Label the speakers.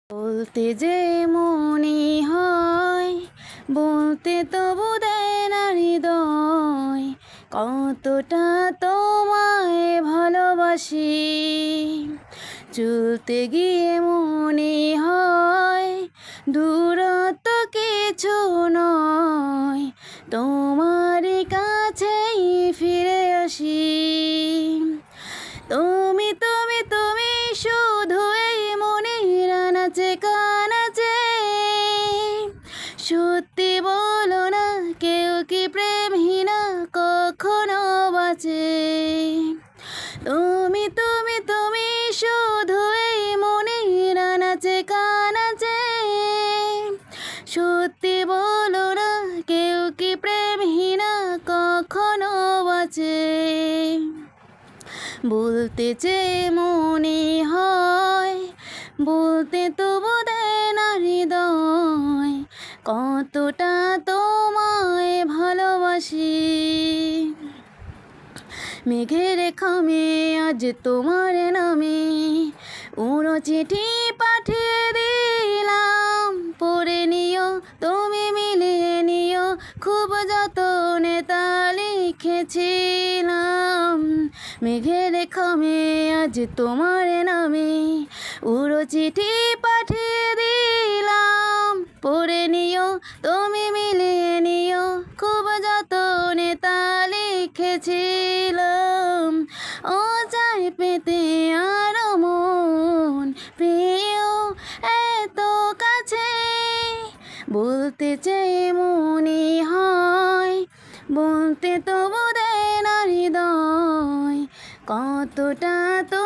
Speaker 1: বলতে যে মনে হয়, বলতে তবু দেয় না হৃদয়, কতটা তোমায় ভালোবাসি। চলতে গিয়ে মনে হয় দূরত্ব কিছু নয়, তোমার কাছেই ফিরে আসি। তুমি তুমি তুমি শুধু এই মনের আনাচে কানাচে, সত্যি বলো না কেউ কি প্রেমহীনা কখনো বাঁচে। তুমি তুমি তুমি শুধু এই মনের আনাচে কানাচে, সত্যি বলো না কেউ কি প্রেমহীনা কখনো বাঁচে। বলতে চেয়ে মনে হয়, বলতে তবু দেয় না হৃদয়, কতটা তোমায় ভালোবাসি। মেঘের খামে আজ তোমার নামে উড়ো চিঠি পাঠিয়ে দিলাম, পড়ে নিও তুমি মিলিয়ে নিও, খুব যতনে তা লিখেছিলাম। মেঘের খামে আজ তোমার নামে উড়ো চিঠি পাঠিয়ে দিলাম, পড়ে নিও তুমি মিলিয়ে নিও, খুব যতনে তা লিখেছিলাম। ও চাই পেতে আরো মন প্রিয় এত কাছে, বলতে চেয়ে মনে হয়, বলতে তবু দেয় না হৃদয়, কতটা তো